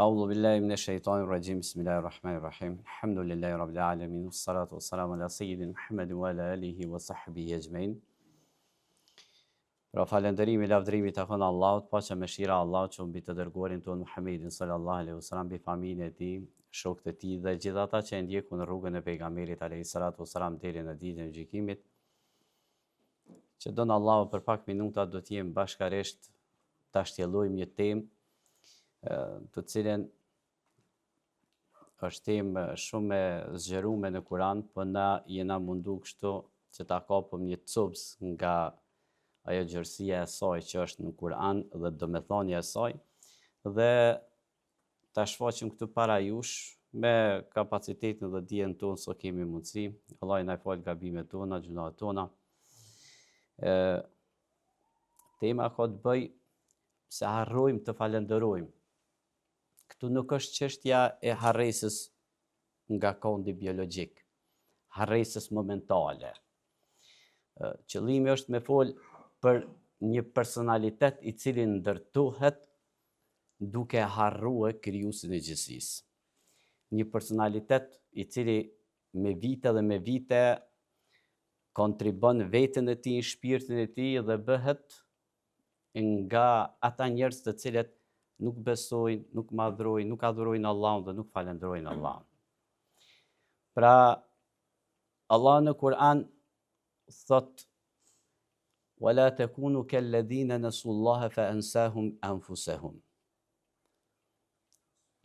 أعوذ بالله من الشيطان الرجيم بسم الله الرحمن الرحيم الحمد لله رب العالمين والصلاة والسلام على سيدنا محمد وعلى آله وصحبه أجمعين. Pra falënderimi i lavdërimit takon Allahut, paqja mëshira e Allahut që mbi të dërguarin ton Muhammedin sallallahu alaihi wasallam, mbi familjen e tij, shokët e tij dhe gjithë ata që e ndjekun rrugën e pejgamberit alayhi salatu wasallam deri në ditën e gjykimit. Që don Allahu për pak minuta do të jem bashkërisht ta shtjellojmë një temë të cilën është temë shumë e zgjeruar në Kur'an, po na jena mundu kështu që ta kapëm një copës nga ajo gjërësia e saj që është në Kur'an dhe domethënia e saj, dhe ta shfaqim këtu para jush me kapacitetin dhe dijen tonë sa kemi mundësi. Allah na fal gabimet tona, gjunahet tona. Tema ka të bëj se harrojmë të falenderojmë. Këtu nuk është çështja e harresës nga kondi biologjik, harresës momentale. Qëllimi është me fol për një personalitet i cili ndërtohet duke harruar krijuesin e gjithësisë. Një personalitet i cili me vite dhe me vite kontribon veten e tij, shpirtin e tij dhe bëhet nga ata njerëz të cilët nuk besojnë, nuk madhrojnë, nuk adhurojnë Allahun dhe nuk falenderojnë Allahun. Pra, Allah në Kur'an thot: وَلَا تَكُونُوا كَالَّذِينَ نَسُوا اللَّهَ فَأَنسَاهُمْ أَنفُسَهُمْ.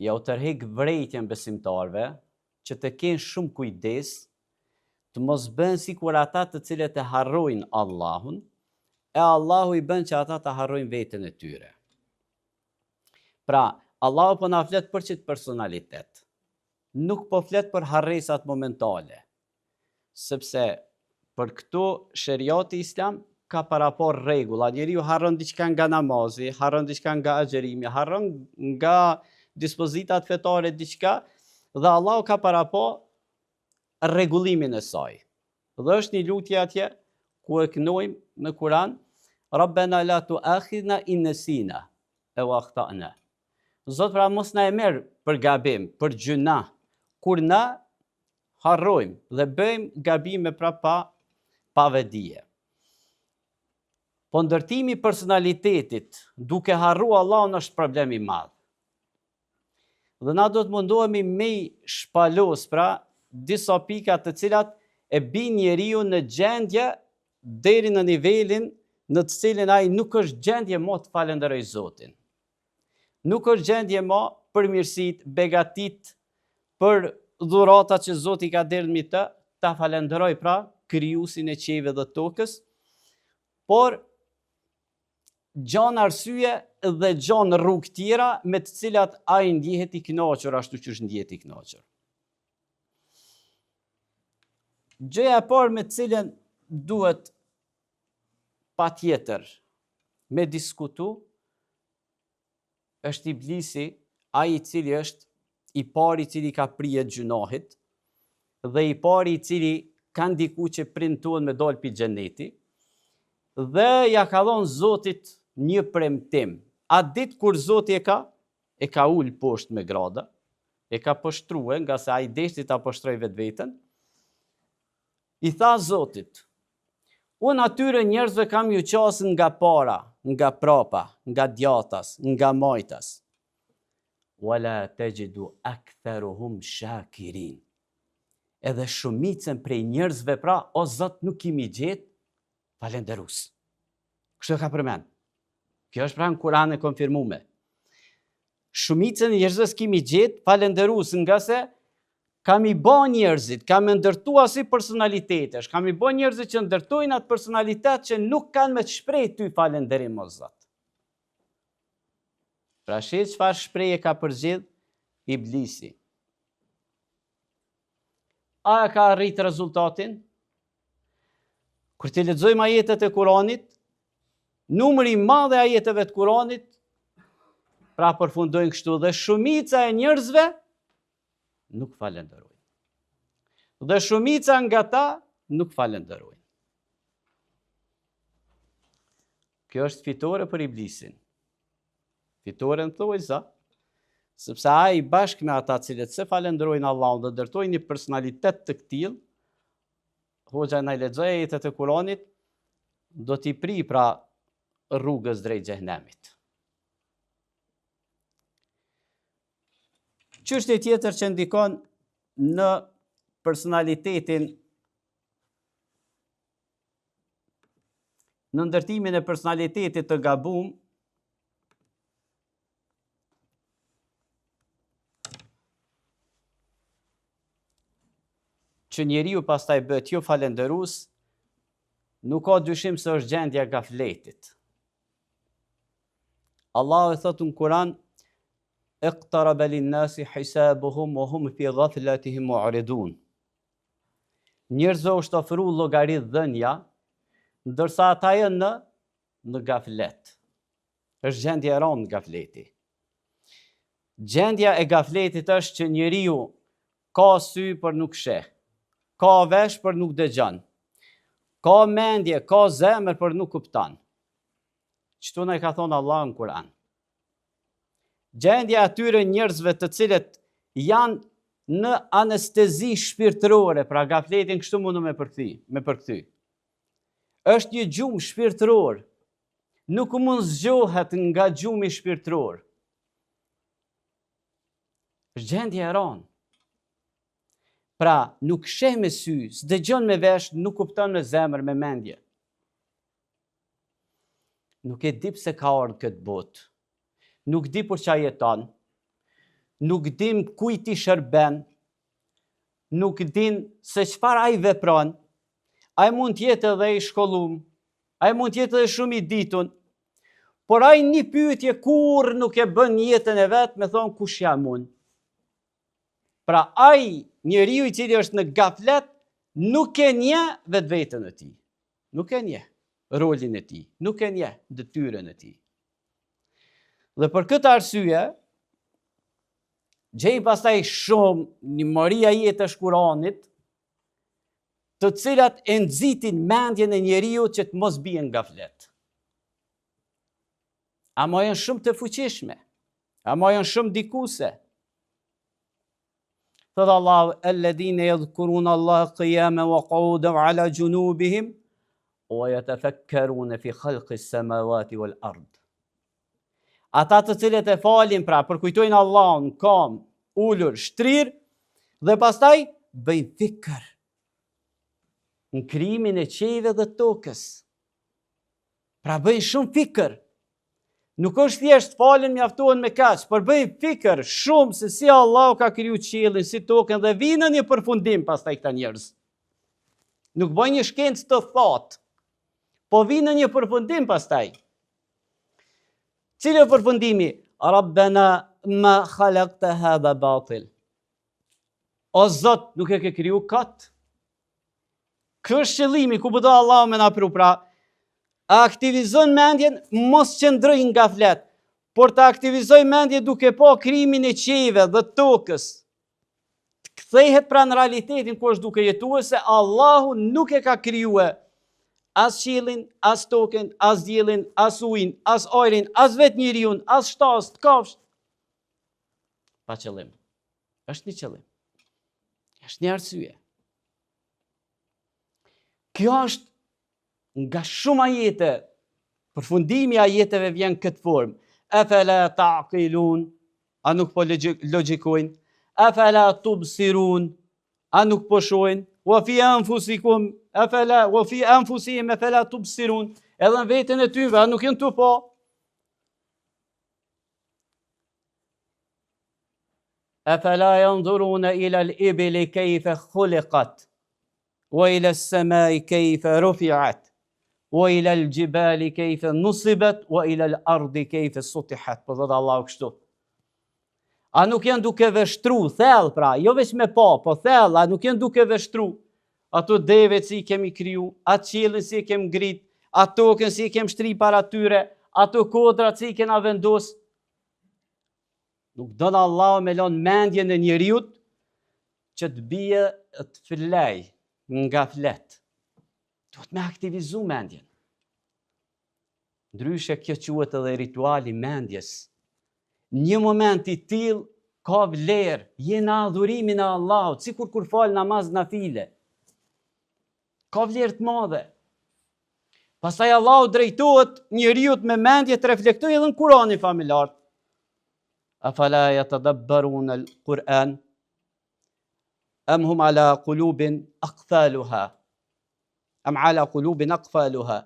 Ja u tërheq vërejtjen besimtarve që të kenë shumë kujdes, të mos bëhen sikur ata të cilët e harrojnë Allahun, e Allahu i bën që ata të harrojnë veten e tyre. Pra, Allahu po na flet për çit personalitet. Nuk po flet për harresat momentale. Sepse për këto sheriati islam ka parapor rregulla. Njeriu harron diçka nga namazi, harron diçka nga agjerimi, harron nga dispozitat fetare diçka, dhe Allahu ka parapor rregullimin e saj. Dhe është një lutje atje ku e kënojmë në Kur'an: Rabbena la tu'akhidhna in nasina aw akhta'na. Zot, pra mos na e merr për gabim, për gjuna, kur na harrojmë dhe bëjmë gabime pra pa vedije. Po ndërtimi i personalitetit duke harruar Allahun është problem i madh. Dhe na do të mundohemi me shpalos pra disa pika të cilat e bin njeriu në gjendje deri në nivelin në të cilin ai nuk është gjendje më të falenderojë Zotin. Nuk është gjendje më për mirësit, begatit, për dhuratat që Zoti ka dhënë mbi të, ta falenderoj pra krijuesin e qiellit dhe tokës, por gjan arsye dhe gjan rrugë tjera me të cilat ai ndihet i kënaqur ashtu siç ndihet i kënaqur. Gjëja e parë me të cilën duhet patjetër me diskutu është iblisi, ai i cili është i pari i cili ka prije gjunahit dhe i pari i cili ka ndiku që prindton me dal pi xheneti, dhe ja ka dhënë Zotit një premtim. A ditë kur Zoti e ka ul poshtë me grada, e ka poshtruar nga se ai deshti ta poshtroj vetveten, i tha Zotit: unë atyre njerëzve kam ju qasën nga para, nga prapa, nga djatas, nga majtas. Wala tajidu aktharuhum shakirin. Edhe shumicën prej njerëzve pra, o Zot, nuk kimi gjet falenderus. Kështu ka përmend. Kjo është pra në Kur'an e konfirmuar. Shumicën e njerëzve s'kimi gjet falenderus, nga se kam i bë njerëzit, kam ndërtua si personalitetesh, kam i bë njerëzit që ndërtojnë atë personalitet që nuk kanë me të shpreh ty falenderim o Zot. Pra sheh çfarë shprehje ka përgjigj iblisi. A ka arrit rezultatin? Kur të lexojmë ajetet e Kuranit, numri i madh i ajeteve të Kuranit pra përfundojnë kështu: dhe shumica e njerëzve nuk falenderojnë. Dhe shumica nga ta nuk falenderojnë. Kjo është fitore për iblisin. Fitore në thojza, sepse ai bashkë me ata cilët se falendrojnë Allahun dhe ndërtojnë një personalitet të këtill, Hoxha na i lexoi ajetet e Kuranit, do t'i pri pra rrugës drejt xhehenemit. Çështje tjetër që ndikon në personalitetin, në ndërtimin e personalitetit të gabum, që njeriu pastaj bëhet jo falendërues, nuk ka dyshim se është gjendja e gafletit. Allahu e thotë në Kur'an: "Iqtaraba lin-nasi hisabuhum wa hum fi ghaflatihim mu'ridun." Njerëzve është ofruar llogaritë dhënia, ndërsa ata janë në gaflet. Është gjendja e rëndë gafleti. Gjendja e gafletit është që njeriu ka sy për nuk sheh, ka vesh për nuk dëgjon, ka mendje, ka zemër për nuk kupton. Çto na ka thonë Allah në Kur'an. Gjendja atyre njerëzve të cilët janë në anestezi shpirtërore, pra gafletin kështu mundu me përkthy. Është një gjumë shpirtëror, nuk mund zgjohet nga gjumi shpirtëror. Është gjendja e rëndë. Pra, nuk sheh me sy, s'dëgjon me vesh, nuk kupton me zemër, me mendje. Nuk e di pse ka ardhur këtë botë. Nuk di për çfarë jeton. Nuk dim kujt i shërben. Nuk din se çfarë ai vepron. Ai mund të jetë edhe i shkollum, ai mund të jetë edhe shumë i ditun, por ai një pyetje kurrë nuk e bën jetën e vet me thonë kush jam unë. Pra ai njeriu i cili është në gaflet nuk e njeh vetveten e tij. Nuk e njeh rolin e tij, nuk e njeh detyrën e tij. Dhe për këtë arsye, gjejmë pastaj shumë një mori ajete të Kuranit, të cilat e nxitin mendjen e njeriu që të mos bien gaflet. Ama janë shumë të fuqishme, ama janë shumë dikuese. Thot Allahu: "Alladhina yadhkuruna Allaha qiyaman wa qu'udan 'ala junubihim wa yatafakkaruna fi khalqis samawati wal ard." Ata të cilët e falin, pra përkujtojnë Allahun, kam, ulur, shtrir, dhe pastaj bëjnë fikër në krijimin e qiejve dhe tokës. Pra bëjnë shumë fikër. Nuk është thjesht falen mjaftohen me kaq, por bëjnë fikër shumë se si Allahu ka kriju qiellin, si tokën, dhe vinë një përfundim pastaj këta njerëz. Nuk bëjnë një shkencë të thatë, po vinë një përfundim pastaj. Cili është përfundimi? Rabbana ma khalaqta hadha batil. O Zot, nuk e ke kriju kat. Ky është qëllimi ku do Allahu me na pru, pra aktivizon mendjen, mos qëndroj në gaflet, por të aktivizoj mendje duke po krijimin e qiejve dhe tokës. Të kthehet pra në realitetin ku është duke jetuar se Allahu nuk e ka krijuar as qiellin, as tokën, as diellin, as ujin, as ajrin, as vetë njeriu, as shtas, të kafshë. Pa qëllim. Është një qëllim. Është një arsye. Kjo është nga shumë ajete, përfundimi i ajeteve vjen këtë formë. Afala ta'qilun, a nuk po logjikojnë? Afala tubsirun, a nuk po shohin? Wa fi anfusikum afala wa fi anfusihim afala tubsirun, edhe në veten e tyre, a nuk janë tu po? Afala yanzuruna ila al-ibli kayfa khuliqat wa ila as-samai kayfa rufi'at wa ila al-jibali kayfa nusibat wa ila al-ardi kayfa sutihat. Po thotë Allahu kështu. A nuk janë duke veshtru thellë, pra, jo vetëm me pa, po thellë, a nuk janë duke veshtru ato devet si i kemi kriju, atë qiellin si i kemi ngrit, atë tokën si i kemi shtri para tyre, ato kodrat si i kena vendos. Nuk don Allahu me lënë mendjen e njeriut që të bie të fillej nga flet. Duhet me aktivizu mendjen. Ndryshe kjo quhet edhe rituali mendjes. Një moment i tillë ka vlerë, je në adhurimin e Allahut, sikur kur fal namaz nafile. Ka vlerë të madhe. Pastaj Allahu drejtohet njeriu me mendje të reflektojë edhe në Kur'anin familjar. Afala yatadabbaruna al-Qur'an am hum ala qulubin aqfaluha. Am ala qulubin aqfaluha.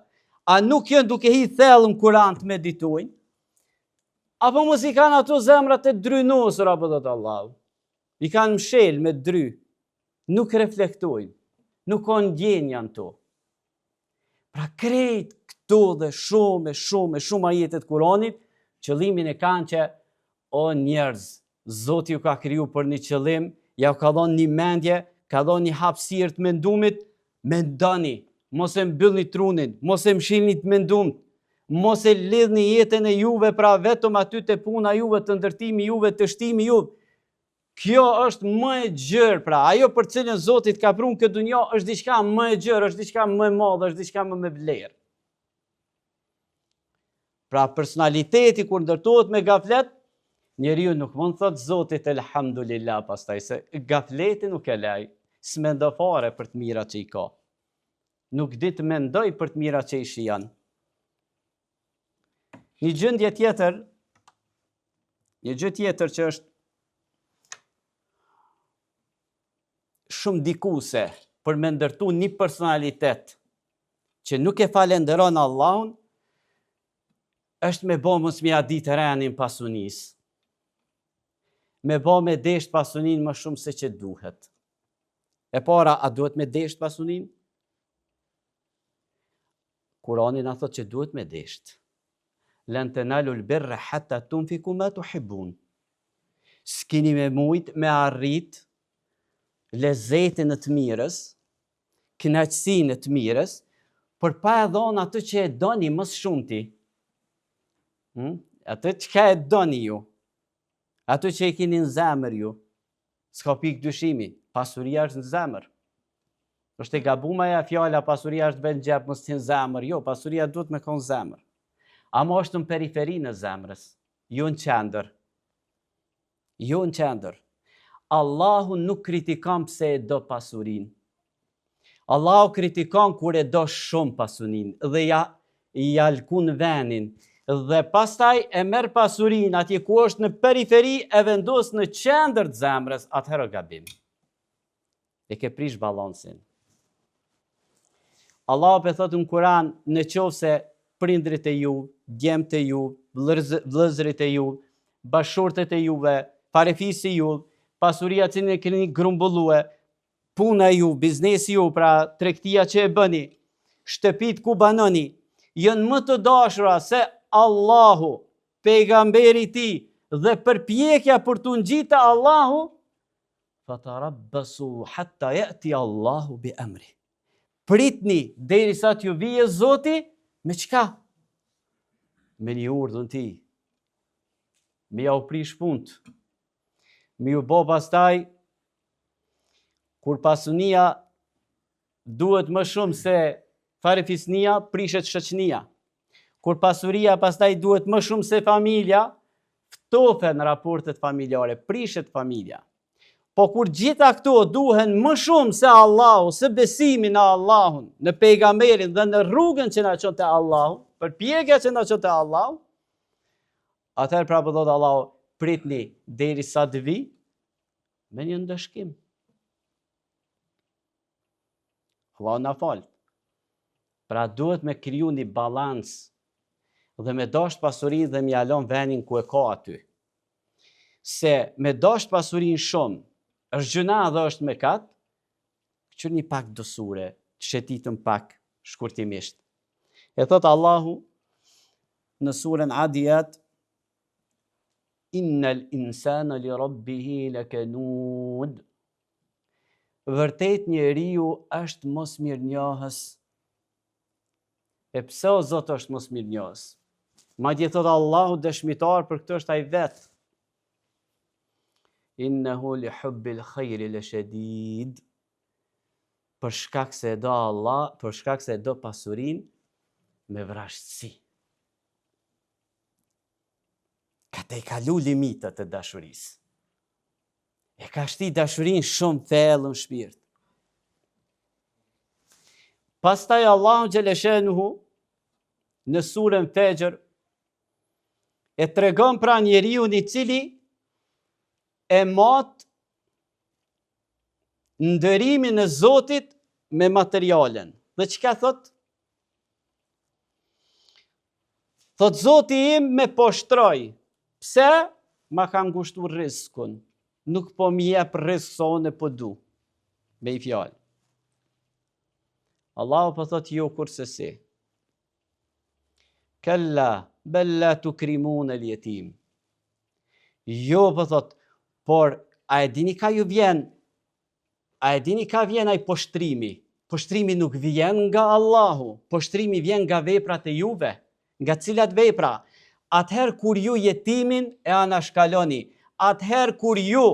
A nuk janë duke hi thellë në Kur'an të meditojnë? Apo mos i kanë ato zemrat e drynosura, apo thot Allahu. I kanë mshel me dry. Nuk reflektojnë. Nuk kanë ndjenja në to. Pra krejt këto dhe shumë ajetet Kur'anit, qëllimin e kanë që o njerëz, Zoti ju ka kriju për një qëllim, ja ka dhënë një mendje, ka dhënë një hapësirë të mendumit, mendoni, mos e mbyllni trunin, mos e mshilni të mendumit, mos e lidhni jetën e juve pra vetëm aty te puna juve, të ndërtimi juve, të shtimi juve. Kjo është më e gjerë, pra ajo për cilën Zoti ka prunë këtë dunjë është diçka më e gjerë, është diçka më e madhe, është diçka më me vlerë. Pra personaliteti kur ndërtohet me gaflet, njeriu nuk mund thot Zotit elhamdulillah pastaj se gafleti nuk e laj, s'mendo fare për të mirat që i ka. Nuk di të mendoj për të mirat që i shijan. Një gjë tjetër që është shumë dikuse për me ndërtu një personalitet që nuk e falenderon Allahun, është me bo mos mi adit renin pasunis. Me bo me desht pasunin më shumë se që duhet. E para, a duhet me desht pasunin? Kurani na thot që duhet me desht. Lan tanalu al-birra hatta tunfiqu ma tuhibbun. S'keni me mujt me arrit lezetin e të mirës, kënaqësinë e të mirës, për pa e dhënë atë që e doni më shumti. Atë që e doni ju, atë që e keni në zemër ju, s'ka pikë dyshimi, pasuria është në zemër. Është e gabumaja fjala pasuria është vetë gjep mos në zemër, jo, pasuria duhet me konë zemër. Ama është në periferi në zemrës, jo në qendër. Jo në qendër. Allahu nuk kritikon pse e do pasurin. Allahu kritikon kur e do shumë pasurin dhe ja lkun venin dhe pastaj e merr pasurin atje ku është në periferi e vendos në qendër të zemrës, atëherë gabim. E ke prish balansin. Allahu pe thot në Kur'an, në qoftë se prindrit e ju, djemtë e ju, vëllezërit e ju, bashortet e juve, farefisi ju, pasuria që ne keni grumbullue, puna ju, biznesi ju, pra tregtia që e bëni, shtëpit ku banoni, janë më të dashura se Allahu, pejgamberi i tij dhe përpjekja për të ngjitë Allahu, fatarabbasu hatta yati Allahu bi amri. Pritni derisa t'ju vijë Zoti me çka? Me një urdhën ti. Me ja u prish punt. Me ju bo pastaj, kur pasunia duhet më shumë se farefisnia, prishet shoqënia. Kur pasuria pastaj duhet më shumë se familja, ftofen raportet familjare, prishet familja. Po kur gjitha këto duhen më shumë se Allahu, se besimi në Allahun, në pejgamberin dhe në rrugën që na çon te Allahu, përpjekja që na çon te Allahu, atëherë prapë thot Allahu, pritni derisa të vi me një ndëshkim. Allahu na fal. Pra duhet me kriju një balans dhe me dasht pasurin dhe me jalon venin ku e ka aty. Se me dasht pasurin shumë, është gjuna dhe është mekat, që një pak dosure, të shetitën pak shkurtimisht. E thot Allahu në surën Adiyat, innal insana li rabbihi lakanud. Vërtet njeriu është mosmirnjohës. E pse o Zot është mosmirnjohës? Madje thot Allahu dëshmitar për këtë është ai vetë. Innehu li hubbil khayri lashadid. Për shkak se do Allah, për shkak se do pasurin me vrashtësi. ka te kalu limitet e dashurisë. E ka shti dashurin shumë thellë në shpirt. Pastaj Allahu xhaleshenuhu në surën Fajr e tregon pra njeriu i cili e mat ndërimin e Zotit me materialen. Dhe çka thot? Thot Zoti im me poshtroj. Pse? Ma ka ngushtuar rrezikun. Nuk po më jep rrezik sa unë po du. Me i fjalë. Allahu po thot jo kurse si. Kalla, bel la tukrimun el jetim. Jo po thot, por a e dini ka ju vjen? A e dini ka vjen ai poshtrimi? Poshtrimi nuk vjen nga Allahu, poshtrimi vjen nga veprat e juve. Nga cilat vepra? Atëherë kur ju jetimin e anashkaloni, atëherë kur ju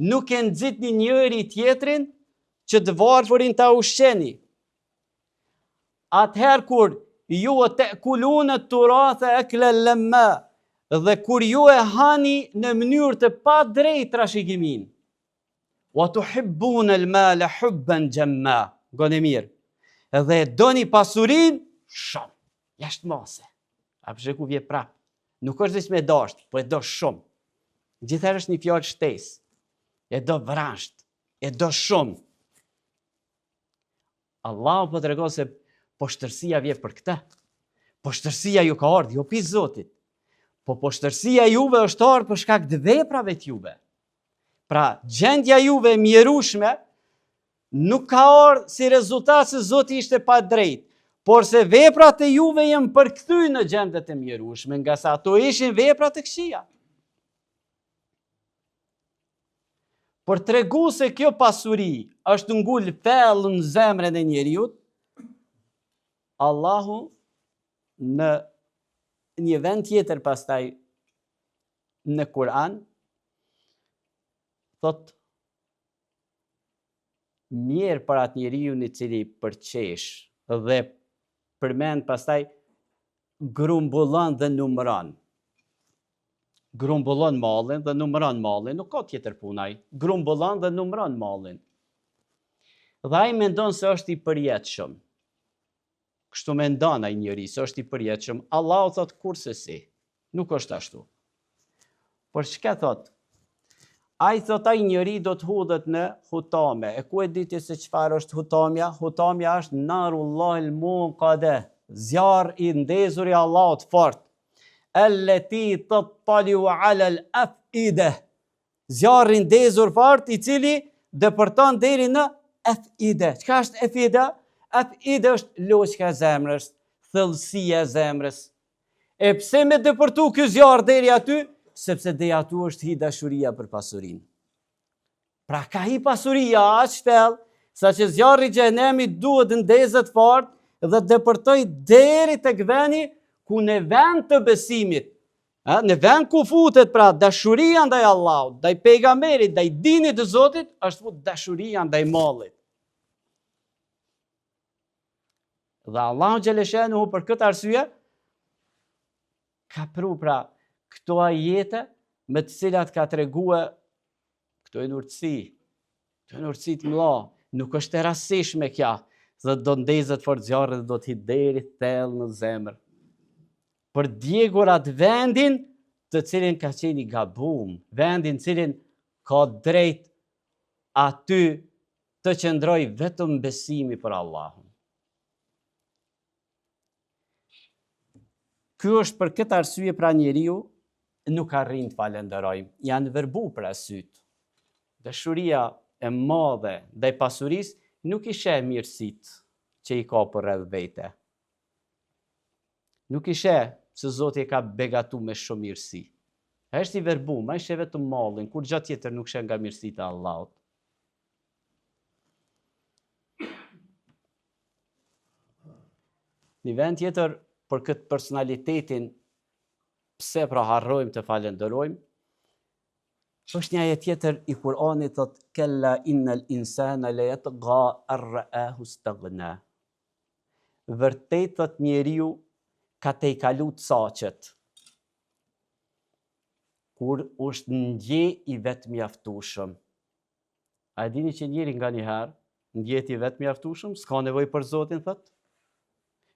nuk e nxitni njëri tjetrin që të varfërin ta ushqeni. Atëherë kur ju e ta'kuluna turatha aklan lamma, dhe kur ju e hani në mënyrë të pa drejtë trashëgimin. Wa tuhibbuna al-mala hubban jamma. Gone mirë. Dhe doni pasurinë shumë, jashtëmose. A përshë ku vje prap. Nuk është dhe me dasht, po e do shumë. Gjithherë është një fjallë shtesë. E do vrasht, e do shumë. Allahu po të regon se poshtërsia vje për këta. Poshtërsia ju ka ardhë, jo pi Zotit. Po poshtërsia juve është ardhë për shkak të veprave të juve. Pra, gjendja juve mjerushme nuk ka ardhë si rezultat se Zoti ishte pa drejt, por se veprat e juve jenë përkthy në gjendet e mjerushme, nga sa ato ishin veprat e këqija. Por tregu se kjo pasuri është ngull thellë në zemrën e njeriut, Allahu në një vend tjetër pastaj në Kur'an thot mirë për atë njeriu i cili përqesh dhe përmend pastaj grumbullon dhe numëron. Grumbullon mallin dhe numëron mallin, nuk ka tjetër punaj. Grumbullon dhe numëron mallin. Dhe ai mendon se është i përjetshëm. Kështu mendon ai njeri se është i përjetshëm. Allahu thot kurse si. Nuk është ashtu. Por çka thot? Ai thot ai njeri do të hudhet në hutame. E ku e diti se çfarë është hutamja? Hutamja është narullahil muqade. Zjarr i ndezur i Allahut fort. Allati tattaliu ala al-afide. Zjarri i ndezur fort i cili depërton deri në afide. Çka është afide? Afide është loqka e zemrës, thellësia e zemrës. E pse me depërtu ky zjarr deri aty? Sepse deri aty është hi dashuria për pasurinë. Pra ka hi pasuria aq thellë, saqë zjarri i xhenemit duhet ndezet fort dhe depërtoj deri tek vendi ku në vend të besimit, në vend ku futet pra dashuria ndaj Allahut, ndaj pejgamberit, ndaj dinit të Zotit, është fut dashuria ndaj mallit. Dhe Allahu xhaleshenuhu për këtë arsye ka pru pra këto ajete me të cilat ka treguar këto e urtësi të mëdha, nuk është e rastësishme kja, dhe do ndezet fort zjarri dhe do të hit deri thellë në zemër. Për djegur atë vendin të cilin ka qenë i gabum, vendin cilin ka drejt aty të qëndroj vetëm besimi për Allahun. Ky është për këtë arsye pra njeriu nuk arrin të falenderojmë, janë verbu për asyt. Dashuria e madhe ndaj pasurisë nuk i sheh mirësitë që i ka përreth vete. Nuk i sheh se Zoti e ka begatu me shumë mirësi. A është i verbum, a është vetëm mallin, kur gjatë tjetër nuk sheh nga mirësitë e Allahut. Një vend tjetër për këtë personalitetin, pse pra harrojmë të falenderojmë, është një ajet tjetër i Kur'anit thot kalla innal insana la yatgha ar-ra'ahu istaghna. Vërtet thot njeriu ka te i kalu të saqet. kur është ndje i vetë mjaftueshëm. A e dini që njeri nga njëherë, ndjet i vetë mjaftueshëm, s'ka nevojë për Zotin, thot?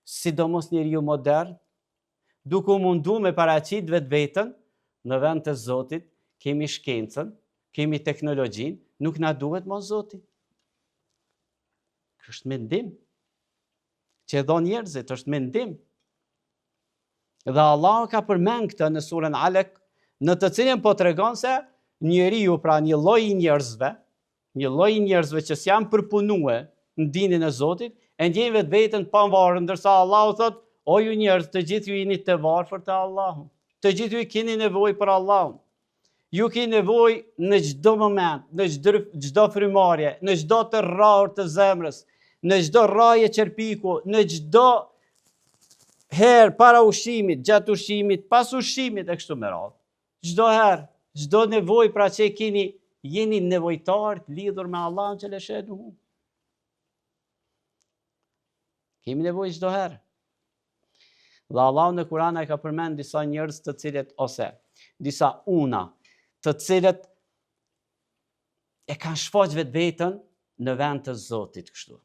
Sidomos njeriu modern, duke u mundu me paraqit vetë vetën, në vend të Zotit, kemi shkencën, kemi teknologjinë, nuk na duhet më Zoti. Është mendim. Që e do njerëzit, është mendim. Dhe Allah ka përmend këtë në surën Alaq, në të cilën po tregon se njeriu, pra një lloj i njerëzve që s'janë përpunue në dinin e Zotit, e ndjejnë vetveten pa varur, ndërsa Allahu thot, o ju njerëz, të gjithë ju jeni të varfër të Allahut. Të gjithë ju keni nevojë për Allahun. Ju keni nevojë në çdo moment, në çdo frymarrje, në çdo të rrahur të zemrës, në çdo rraje qerpiku, në çdo herë para ushqimit, gjatë ushqimit, pas ushqimit e kështu me radhë. Çdo herë, çdo nevojë pra që keni, jeni nevojtar të lidhur me Allahun që leshenuhu. Kemi nevojë çdo herë. Dhe Allahu në Kur'an ai ka përmend disa njerëz të cilët ose disa una të cilët e kanë shfaq vetveten në vend të Zotit kështu.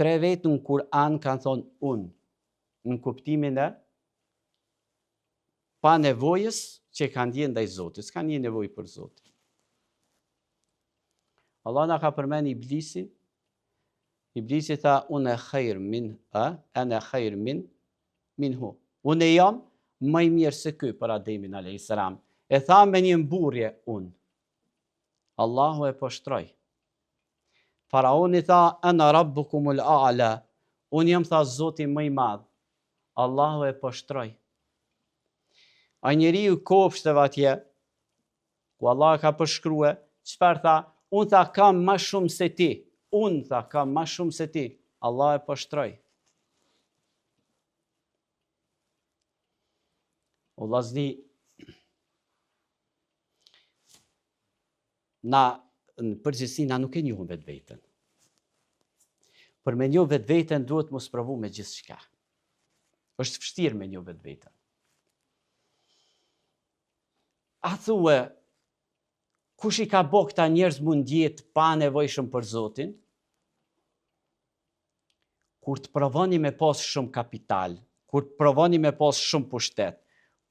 3 vetë në Kur'an kanë thonë unë, në kuptimin e pa nevojës që kanë ndjen ndaj Zotit, s'kan një nevojë për Zotin. Allah na ka përmend Iblisin. Iblisi tha, unë e khajr minhu. Unë e jam më i mirë se ky për Ademin a.s. E tha me një mburje unë. Allahu e poshtroi. Faraoni tha, ana rabbukumul a'la. Unë jam, tha, Zoti më i madh. Allahu e poshtroi. A njeriu kopshteve atje, ku Allah ka përshkrue, çfarë tha? Unë, tha, kam më shumë se ti. Unë, tha, kam më shumë se ti. Allah e poshtroi. O vllazni, na në përgjithësi na nuk e njohim vetveten. Për me njoh vetveten duhet mos provu me gjithçka. Është vështirë me njoh vetveten. A thue, kush i ka bë këta njerëz mund jetë pa nevojshëm për Zotin? Kur të provoni me pas shumë kapital, kur të provoni me pas shumë pushtet,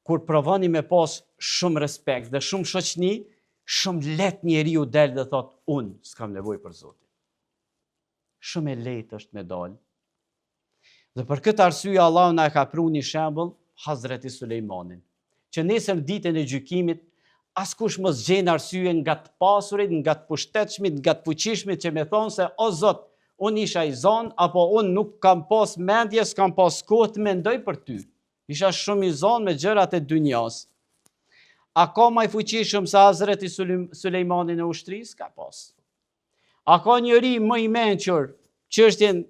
kur provoni me pas shumë respekt dhe shumë shoqni, shumë let njeriu del dhe thot, unë s'kam nevojë për Zotin. Shumë e lehtë është me dalë. Dhe për këtë arsye Allahu na ka pru një shembull, Hazreti Sulejmanin, që nesër ditën e gjykimit askush mos gjen arsye nga të pasurit, nga të pushtetshmit, nga të fuqishmit që më thon se o Zot, unë isha i zon apo unë nuk kam pas mendje, s'kam pas kohë të mendoj për ty. Isha shumë i zon me gjërat e dynjas. A ka më i fuqishëm se Hazreti Sulejmani në ushtrisë? Ka pas. A ka njëri më i mençur çështjen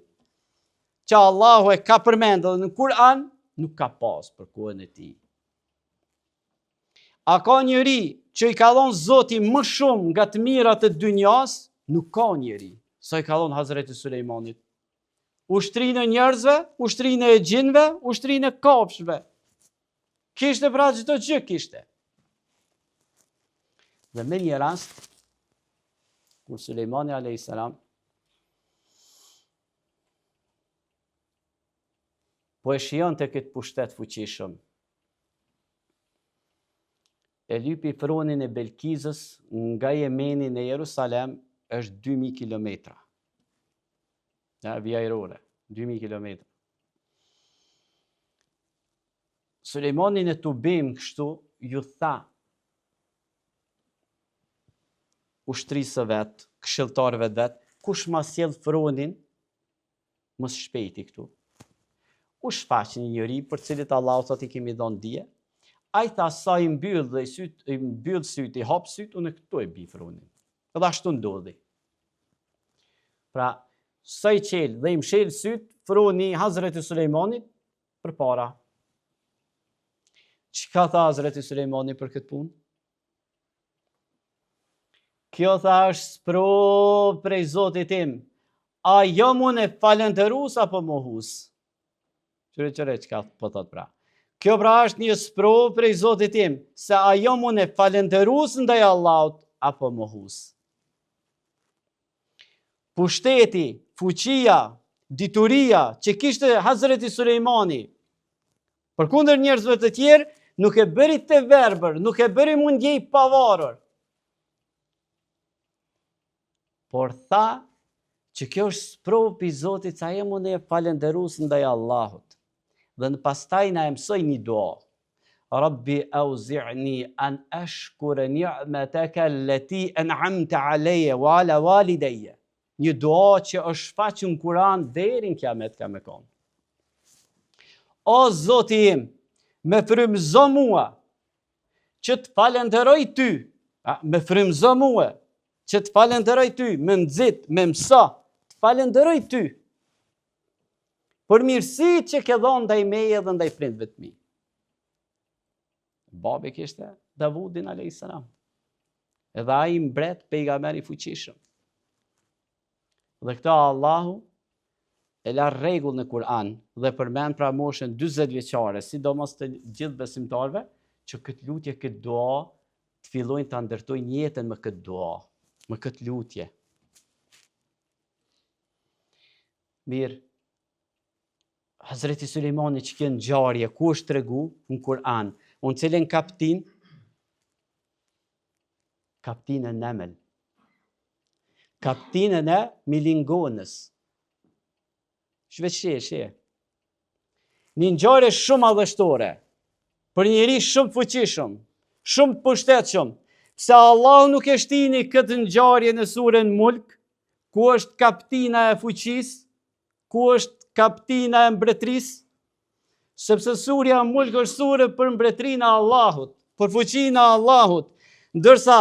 që Allahu e ka përmendur në Kur'an? Nuk ka pas për kohën e tij. A ka njëri që i ka dhënë Zoti më shumë nga të mirat e dynjas? Nuk ka njëri sa i ka dhënë Hazreti Sulejmanit. Ushtrinë e njerëzve, ushtrinë e gjinëve, ushtrinë e kafshëve. Kishte pra çdo gjë kishte. Dhe me një rast, kur Sulejmani a.s. po e shijon të këtë pushtet fuqishëm, e lypi fronin e Belkizës nga Jemeni në Jerusalem është 2000 kilometra. Vija ajrore, 2000 kilometra. Sulejmani në tubim kështu ju tha ushtrisë vet, këshilltarëve vet, kush ma sjell fronin, mos shpejti këtu. U shfaq një njeri për cilit Allahu thot i kemi dhënë dije. Ai tha sa i mbyll dhe i mbyll syt, i hap syt, unë këtu e bi fronin. Edhe ashtu ndodhi. Pra, sa i qel dhe i mshel syt, froni Hazreti Sulejmanit përpara. Çka tha Hazreti Sulejmani për këtë punë? Kjo tha është sprov prej Zotit tim. A jam unë e falëndërues apo mohus? Qëre, çka po thot pra. Kjo pra është një sprovë prej Zotit tim, se ajo mund e falenderus ndaj Allahut apo mohus. Pushteti, fuqia, dituria që kishte Hazreti Sulejmani, përkundër njerëzve të tjerë, nuk e bëri të verbër, nuk e bëri mundjej pavarur. Por tha që kjo është sprovë pi Zotit sa ajo mund e falenderus ndaj Allahut. Dhe në pastaj na e mësoi një dua. Rabbi auzi'ni an ashkura ni'mataka allati an'amta alayya wa ala walidayya. Një dua që është shfaqur në Kur'an deri në kiamet ka me kon. O Zoti im, më frymëzo mua që të falenderoj ty. Më frymëzo mua që të falenderoj ty, më nxit, më mëso, të falenderoj ty. Për mirësi që ke dhënë ndaj meje dhe ndaj prindve të mi. Babi kishte Davudin a.s. Edhe ai mbret pejgamber i fuqishëm. Dhe këta Allahu e la rregull në Kur'an dhe përmend pra moshën 40 vjeçare, sidomos të gjithë besimtarëve, që këtë lutje, këtë dua të fillojnë ta ndërtojnë jetën me këtë dua, me këtë lutje. Mirë. Hazreti Sulejmani që kënë ngjarje, ku është tregu në Kur'an, unë cilën kaptinën Nemel, kaptinën e Milingonës. Shve. Një ngjarje shumë madhështore, për njeri shumë fuqishëm, shumë pushtetshëm, se Allah nuk e shtini këtë ngjarje në surën Mulk, ku është kaptina e fuqisë, ku është kaptina e mbretërisë, sepse surja Mulk është surë për mbretërinë e Allahut, për fuqinë e Allahut, ndërsa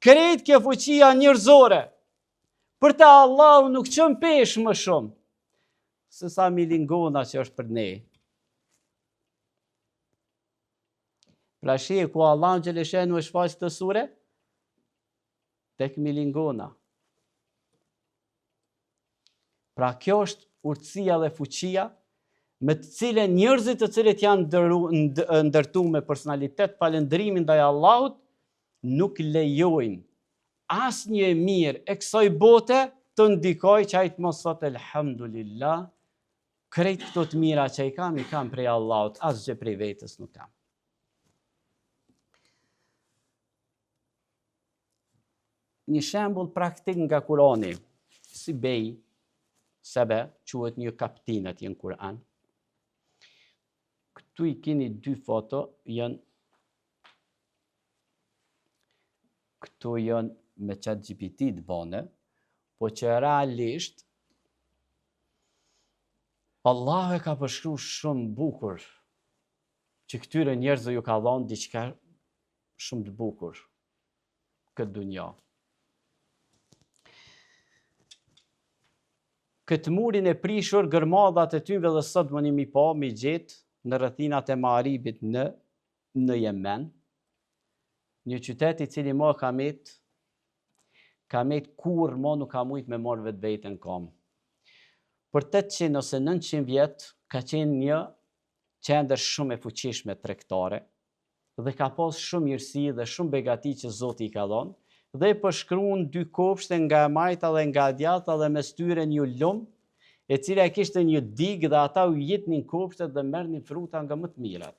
krejt kjo fuqia njerëzore, për të Allahu nuk qënë pesh më shumë, se sa Milingona që është për ne. Pra shie ku Allah në gjeleshenu e shfaqë të sure, tek Milingona. Pra kjo është urtësia dhe fuqia me të cilën njerëzit të cilët janë ndërtu me personalitet falëndrimin ndaj Allahut nuk lejojnë asnjë mirë e kësaj bote të ndikoj që ai të mos thotë elhamdulillah, krejt këto të mira që i kam prej Allahut, asgjë prej vetës nuk kam. Një shembull praktik nga Kurani, si bej Sebe, quhet një kaptin atje në Kur'an. Këtu i keni dy foto, këtu janë me ChatGPT të bane, po që realisht Allah e ka përshkruar shumë bukur, që këtyre njerëzve ju ka dhënë diçka shumë të bukur këtë dunja. Këtë murin e prishur, gërmadhat e tyve dhe sot më një mi pa, mi gjetë në rrethinat e Maribit në Yemen, një qytet i cili ma ka met kur ma nuk ka mujt me marrë vetë vetën kam. Për 800 ose 900 vjetë ka qenë një qendër shumë e fuqishme tregtare dhe ka pas shumë mirësi dhe shumë begati që Zoti i ka dhënë, dhe përshkruan 2 kopshte nga majta dhe nga djatha dhe mes tyre një lum, e cila kishte një digë dhe ata u jitnin kopshtet dhe merrnin fruta nga më të mirat.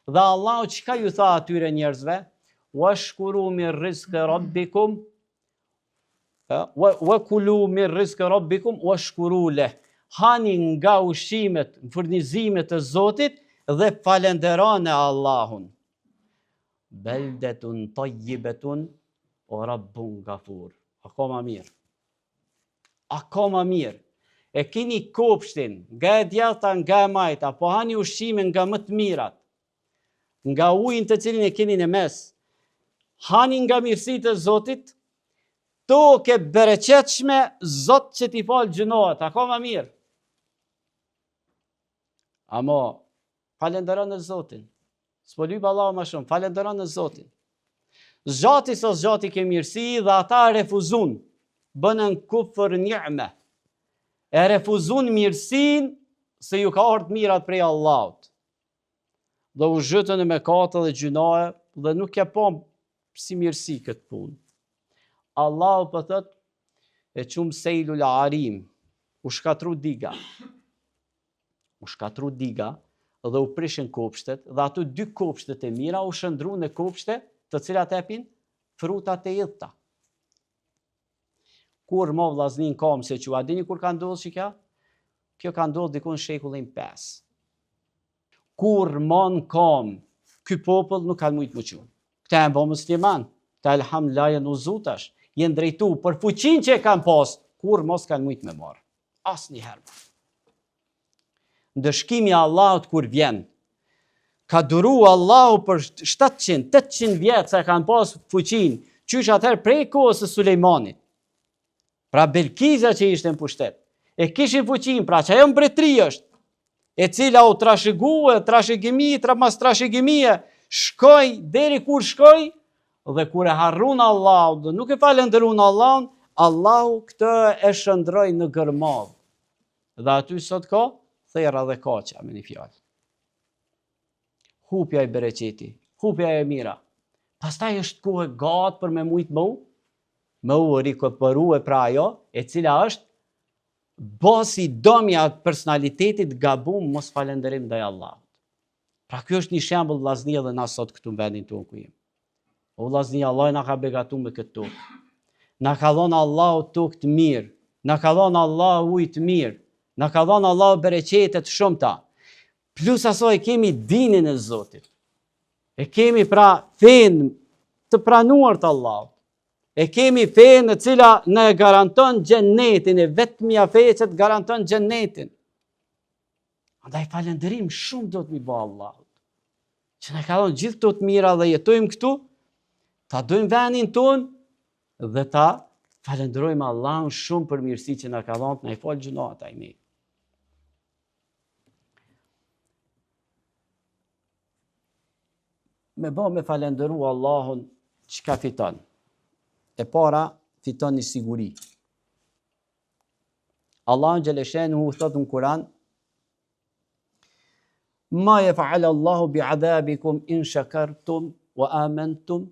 Dhe Allahu çka ju tha atyre njerëzve? Washkuru min rizqi rabbikum wa kulu min rizqi rabbikum washkuru leh. Hani nga ushqimet, furnizimet e Zotit dhe falenderoni Allahun. Beldetun tayyibetun o rabbun gafur. Akoma mirë. Akoma mirë. E keni kopshtin, nga e djatha, nga e majta, po hani ushqimin nga më të mirat, nga ujin të cilin e keni në mes, hani nga mirësitë e Zotit, toke bereqetshme, Zot që t'i falë gjënohet, akoma mirë. Amo, falenderon në Zotin. S'po lypë Allahu më shumë, falenderon në Zotin. Zgjati sa zgjati ke mirësi dhe ata refuzun, bënën kufër njëme. E refuzun mirësin se ju ka ardhur mirat prej Allahut. dhe u zhytën e mëkate dhe gjunaje dhe nuk e pa si mirësi këtë punë. Allahu po thot e çum Seilul Arim, u shkatru diga. U shkatru diga dhe u prishën kopshtet dhe aty 2 kopshtet e mira u shëndru në kopshte të cilat epin frutat e jeta. Kur mo vllaznin kam se që a dini kur ka ndodhur që kjo? Kjo ka ndodhur diku në shekullin 5. Kur mon kam, ky popull nuk ka mujt më qu. Këta e bë musliman, ta elhamdullah janë uzutash, jenë drejtu për fuqin që e kanë pas, kur mos kanë mujt me marr. Asnjëherë. Ndëshkimi i Allahut kur vjen, ka duru Allahu për 700-800 vjetë se kanë pas fuqin, qysh atëherë prej kohës së Sulejmanit. Pra Belkiza që ishte në pushtet, e kishin fuqin, pra që ajo mbretëri është, e cila u trashëgimie, mas trashëgimie, shkoj deri kur shkoj, dhe kur e harrun Allahu, dhe nuk e falenderun Allahun, Allahu këtë e shëndroi në gërmadh. Dhe aty sot ka thera dhe kaqa me një fjalë. Hupja i bereqeti, hupja e mira. Pastaj është kohë gatë për me mujt me u rikopëru e pra ajo, e cila është basi domja personalitetit gabum mos falenderim ndaj Allahut. Pra kjo është një shembull vllaznia dhe na sot këtu në vendin tonë ku jemi. O vllaznia, Allah na ka begatuar me këtë tokë. Na ka dhënë Allahu tokë të mirë, na ka dhënë Allahu ujë të mirë, na ka dhënë Allahu bereqete të shumta. Plus asoj kemi dinin e Zotit. E kemi pra fenë të pranuar të Allahut. E kemi fenë e cila në e garanton xhenetin, e vetmja fe që të garanton xhenetin. Andaj falënderim shumë do të mi bë Allahut. Që na ka dhënë gjithë këto të mira dhe jetojmë këtu, ta dojmë vendin tonë dhe ta falenderojmë Allahun shumë për mirësitë që na ka dhënë, na i fal gjunat ai ne. Me falenderu Allahun, çka fiton? E para, fiton një siguri. Allahun xhaleshenu thot në Kur'an: Ma yaf'al Allahu bi'adabikum in shakartum wa amantum.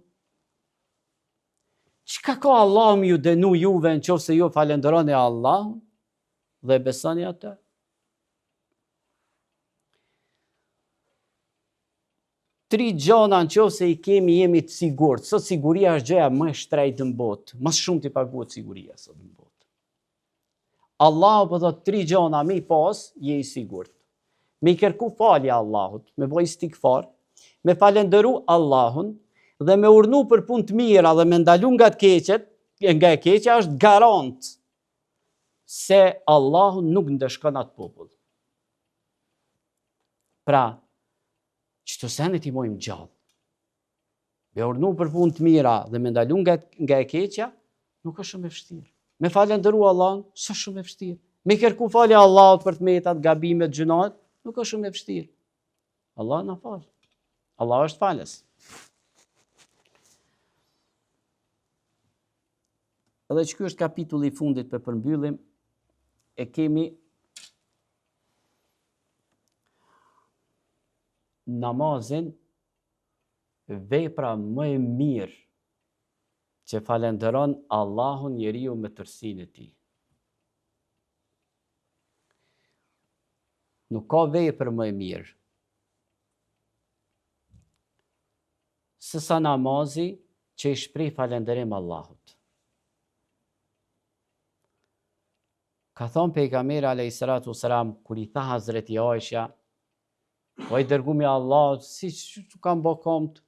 Çka ka Allahu më ju dënu juve nëse ju falenderoni Allahun dhe besoni atë? Tri gjona nëse i kemi jemi të sigurt. Sot siguria është gjëja më e shtrenjtë në botë. Më shumë ti paguhet siguria sot në botë. Allahu po thot 3 gjona me i pas, je i sigurt. Me i kërku falje Allahut, me bëj istikfar, me falenderu Allahun dhe me urnu për punë të mira dhe me ndalu nga të keqet, nga e keqja është garant se Allahun nuk ndeshkon atë popull. Pra, çdo sene ti mojmë gjallë. Me urnu për punë të mira dhe me ndalu nga e keqja, nuk është shumë e vështirë. Me falenderu Allahun, s'është shumë e vështirë. Me kërku falje Allahut për të metat, gabimet, gjunat, nuk është shumë e vështirë. Allah na fal. Allah është falës. Edhe që ky është kapitulli i fundit për përmbyllim, e kemi namazin, vepra më e mirë që falenderon Allahun njeriu me tërësinë e tij. Nuk ka vepër më e mirë se sa namazi që i shpreh falenderim Allahut. Ka thonë pejgamberi alayhis salatu wassalam kur i tha Hazreti Aisha: o i dërgumi Allahut, si tu kanë bë komt,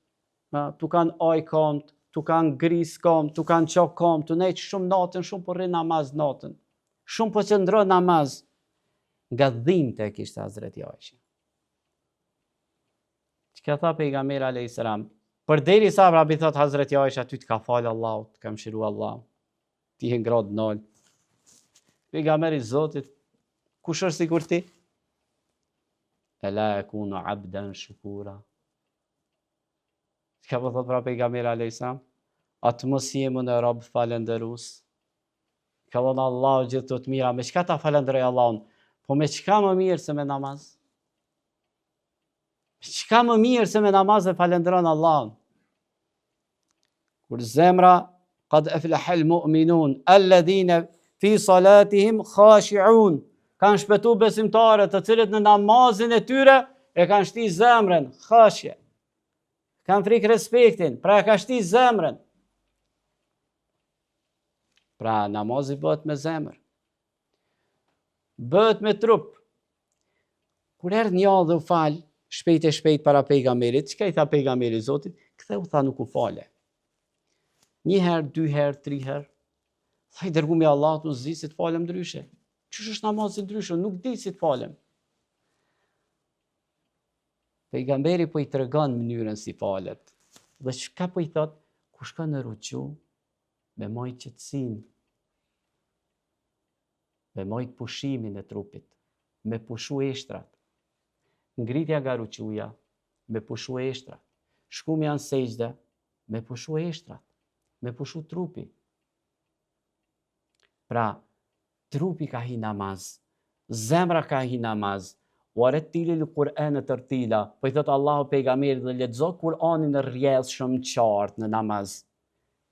tu kanë aj komt, tu kanë gris komt, tu kanë qok komt, tu nejtë shumë natën, shumë po rri namaz natën, shumë po qëndro namaz, nga dhimbte e kishte Hazreti Aisha. Çka tha pejgamberi alayhis salam? Përderisa rabi thot Hazreti Aisha, ty të ka falë Allahut, të ka mëshiru Allah, ti je ngradë nol. Pejgamberi Zotit, kush është sikur ti? Ela yakunu abdan shukura. Çka po thot pra pejgamberi alayhis salam? Atë mos jemi në rob falenderus. Ka dhënë Allahu gjithë të mira, me çka ta falenderoj Allahun? Po me çka më mirë se me namaz? Çka më mirë se me namaz e falendron Allahun. Kur zemra qad aflaha al-mu'minun alladhina fi salatihim khashi'un, kanë shpëtu besimtarët të cilët në namazin e tyre e kanë shti zemrën, khashje. Kanë frikë respektin, pra e ka shti zemrën. Pra namazi bëhet me zemër. Bëhet me trup. Kur erdhi një dhe u fal, shpejt e shpejt para pejgamberit, çka i tha pejgamberi Zotit? Ktheu tha nuk u fale. Një herë, 2 herë, 3 herë. Tha i dërguari i Allahut, unë zi si të falem ndryshe. Çish është namazi ndryshe? Nuk di si të falem. Pejgamberi po i tregon mënyrën si falet. Dhe çka po i thot? Kur shkon në ruku, me moj qetësinë, me moj pushimin e trupit, me pushu eshtrat. Ngritja nga rukuja, me pushu eshtrat. Shkumi janë sejdë, me pushu eshtrat, me pushu trupi. Pra, trupi ka hi namaz, zemra ka hi namaz, warettili l-Kur'an tartila, po i thot Allahu pejgamberit dhe lexo Kur'anin në rrjedhshëm qartë në namaz.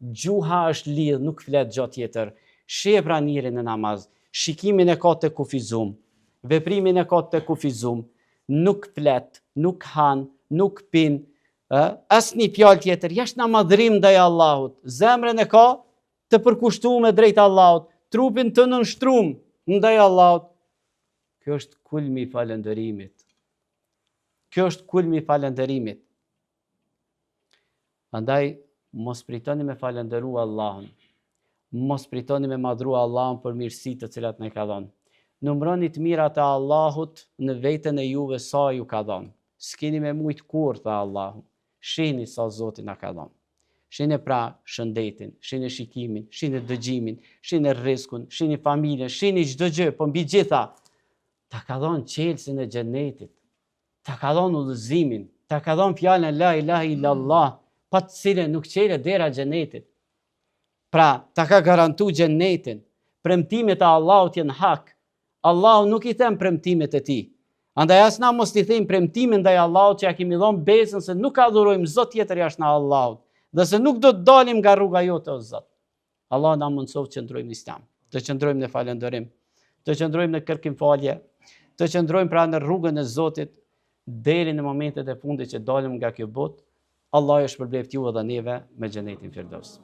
Gjuha është lidh, nuk flet gjë tjetër. Sheh pranirin në namaz, shikimin e ka të kufizum, veprimin e ka të kufizum, nuk flet, nuk han, nuk pin, asnjë fjalë tjetër, jashtë namazrim ndaj Allahut. Zemrën e ka të përkushtuar drejt Allahut, trupin të nënshtruar ndaj Allahut. Kjo është kulmi i falënderimit. Kjo është kulmi i falënderimit. Andaj, mos pritoni me falënderu Allahun. Mos pritoni me madhru Allahun për mirësitë të cilat ne ka dhënë. Numroni të mirat e Allahut në veten e juve sa ju ka dhënë. S'keni me mujt kurrë, tha Allahu. Shihni sa Zoti na ka dhënë. Shihni pra shëndetin, shihni shikimin, shihni dëgjimin, shihni rrezikun, shihni familjen, shihni çdo gjë, po mbi gjitha ta ka dhënë qelsin e xhenetit, ta ka dhënë udhëzimin, ta ka dhënë fjalën la ilaha illallah, pa të cilën nuk qelet dera xhenetit. Pra, ta ka garantu xhenetin. Premtimet e Allahut janë hak. Allahu nuk i them premtimet e tij. Andaj as na mos i them premtimin ndaj Allahut që ja kemi dhënë besën se nuk adhurojmë zot tjetër jashtë na Allahut, dhe se nuk do të dalim nga rruga jote o Zot. Allah na mundësoj të qëndrojmë në Islam, të qëndrojmë në falënderim, të qëndrojmë në kërkim falje, të qëndrojmë pra në rrugën e Zotit deri në momentet e fundit që dalim nga kjo botë. Allah ju shpërblet juve dhe neve me xhenetin Firdaus.